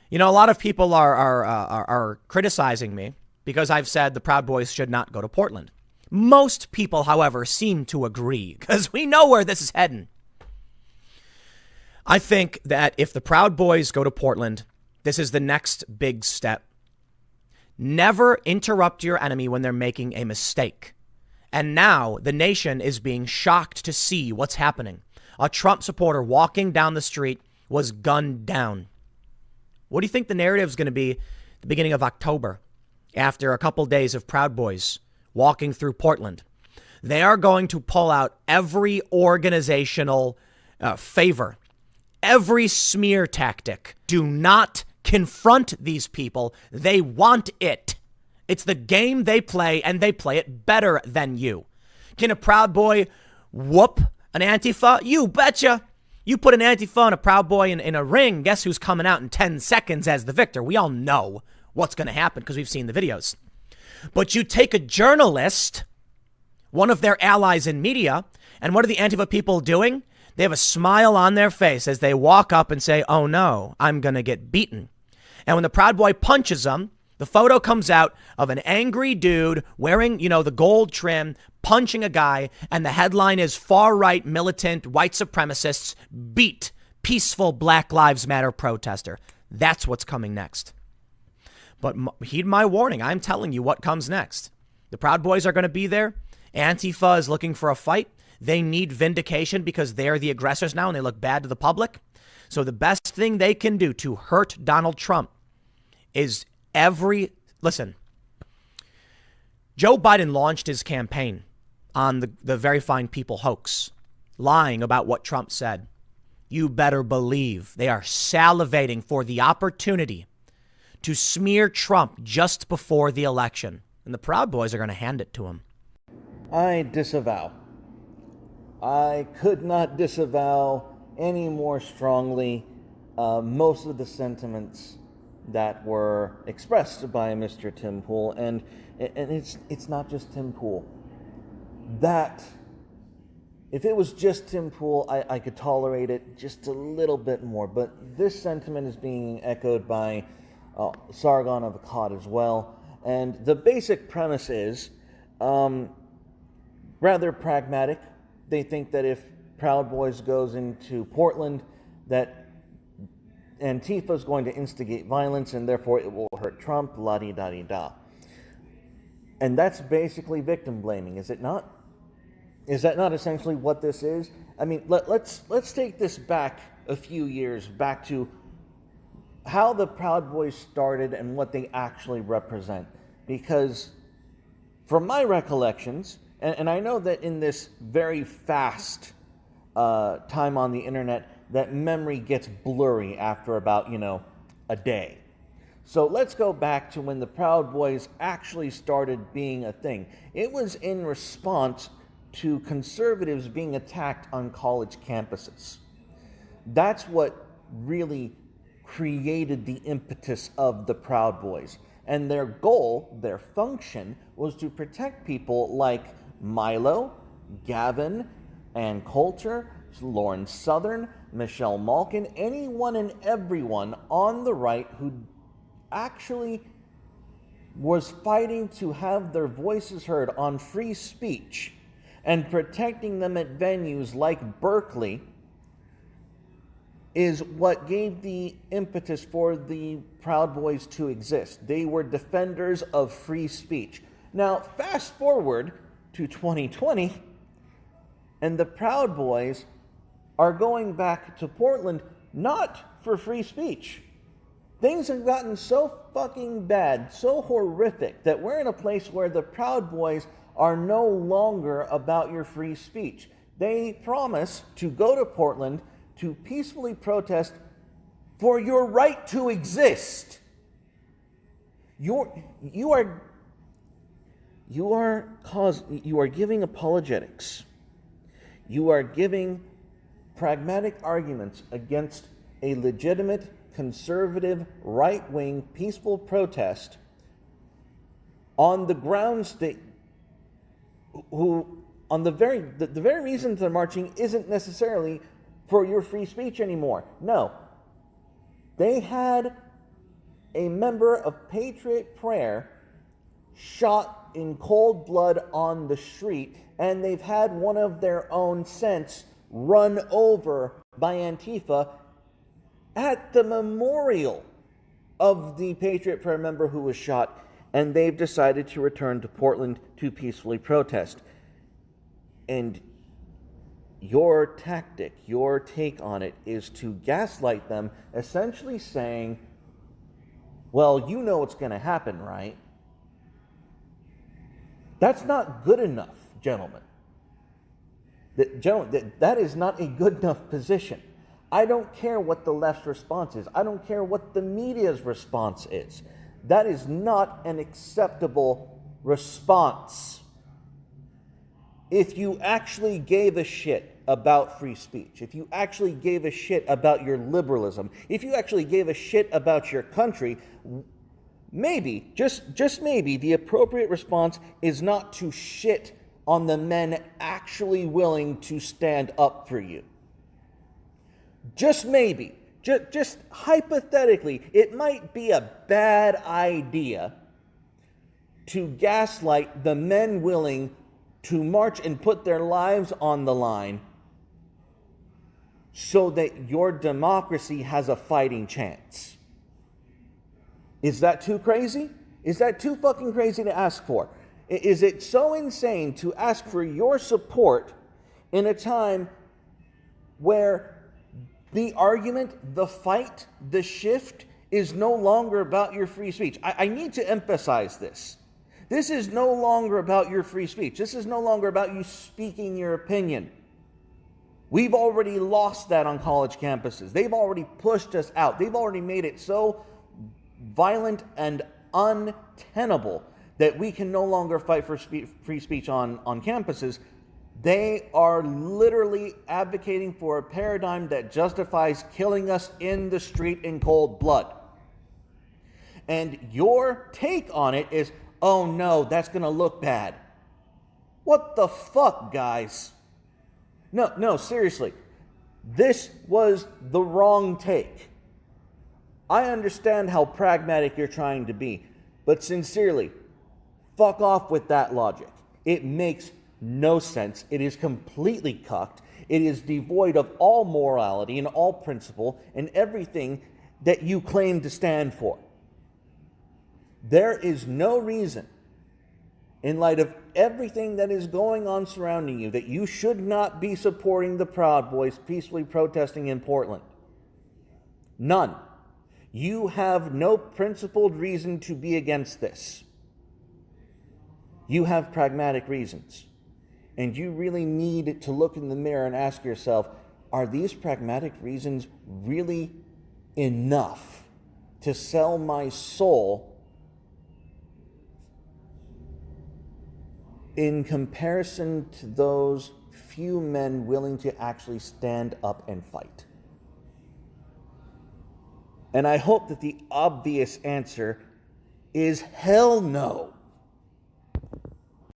You know, a lot of people are criticizing me because I've said the Proud Boys should not go to Portland. Most people, however, seem to agree because we know where this is heading. I think that if the Proud Boys go to Portland, this is the next big step. Never interrupt your enemy when they're making a mistake. And now the nation is being shocked to see what's happening. A Trump supporter walking down the street was gunned down. What do you think the narrative is going to be at the beginning of October after a couple days of Proud Boys walking through Portland? They are going to pull out every organizational favor, every smear tactic. Do not confront these people. They want it. It's the game they play, and they play it better than you. Can a Proud Boy whoop an Antifa? You betcha. You put an Antifa and a Proud Boy in a ring, guess who's coming out in 10 seconds as the victor? We all know what's going to happen because we've seen the videos. But you take a journalist, one of their allies in media, and what are the Antifa people doing? They have a smile on their face as they walk up and say, oh no, I'm going to get beaten. And when the Proud Boy punches them, the photo comes out of an angry dude wearing, the gold trim, punching a guy, and the headline is far-right militant white supremacists beat peaceful Black Lives Matter protester. That's what's coming next. But heed my warning. I'm telling you what comes next. The Proud Boys are going to be there. Antifa is looking for a fight. They need vindication because they're the aggressors now and they look bad to the public. So the best thing they can do to hurt Donald Trump is listen, Joe Biden launched his campaign on the Very Fine People hoax, lying about what Trump said. You better believe they are salivating for the opportunity to smear Trump just before the election. And the Proud Boys are going to hand it to him. I disavow. I could not disavow any more strongly most of the sentiments that were expressed by Mr. Tim Pool, and it's not just Tim Pool. That, if it was just Tim Pool, I could tolerate it just a little bit more, but this sentiment is being echoed by Sargon of Akkad as well, and the basic premise is rather pragmatic. They think that if Proud Boys goes into Portland, that Antifa is going to instigate violence and therefore it will hurt Trump, la-di-da-di-da. And that's basically victim blaming, is it not? Is that not essentially what this is? I mean, let's take this back a few years, back to how the Proud Boys started and what they actually represent. Because from my recollections, and I know that in this very fast time on the internet, that memory gets blurry after about, a day. So let's go back to when the Proud Boys actually started being a thing. It was in response to conservatives being attacked on college campuses. That's what really created the impetus of the Proud Boys. And their goal, their function, was to protect people like Milo, Gavin, Ann Coulter, Lauren Southern, Michelle Malkin, anyone and everyone on the right who actually was fighting to have their voices heard on free speech and protecting them at venues like Berkeley is what gave the impetus for the Proud Boys to exist. They were defenders of free speech. Now, fast forward to 2020, and the Proud Boys are going back to Portland not for free speech. Things have gotten so fucking bad, so horrific, that we're in a place where the Proud Boys are no longer about your free speech. They promise to go to Portland to peacefully protest for your right to exist. You are giving apologetics. You are giving pragmatic arguments against a legitimate, conservative, right-wing, peaceful protest on the grounds that the very reason they're marching isn't necessarily for your free speech anymore. No. They had a member of Patriot Prayer shot in cold blood on the street, and they've had one of their own since run over by Antifa at the memorial of the Patriot Prayer member who was shot, and they've decided to return to Portland to peacefully protest. And your tactic, your take on it is to gaslight them, essentially saying, well, you know what's going to happen, right? That's not good enough, gentlemen. That is not a good enough position. I don't care what the left's response is. I don't care what the media's response is. That is not an acceptable response. If you actually gave a shit about free speech, if you actually gave a shit about your liberalism, if you actually gave a shit about your country, maybe, just maybe, the appropriate response is not to shit on the men actually willing to stand up for you. Just maybe, just hypothetically, it might be a bad idea to gaslight the men willing to march and put their lives on the line so that your democracy has a fighting chance. Is that too crazy? Is that too fucking crazy to ask for? Is it so insane to ask for your support in a time where the argument, the fight, the shift is no longer about your free speech? I need to emphasize this. This is no longer about your free speech. This is no longer about you speaking your opinion. We've already lost that on college campuses. They've already pushed us out. They've already made it so violent and untenable that we can no longer fight for free speech on campuses. They are literally advocating for a paradigm that justifies killing us in the street in cold blood. And your take on it is, oh no, that's going to look bad. What the fuck, guys? No, seriously. This was the wrong take. I understand how pragmatic you're trying to be, but sincerely, fuck off with that logic. It makes no sense. It is completely cucked. It is devoid of all morality and all principle and everything that you claim to stand for. There is no reason, in light of everything that is going on surrounding you, that you should not be supporting the Proud Boys peacefully protesting in Portland. None. You have no principled reason to be against this. You have pragmatic reasons. And you really need to look in the mirror and ask yourself, are these pragmatic reasons really enough to sell my soul in comparison to those few men willing to actually stand up and fight? And I hope that the obvious answer is hell no.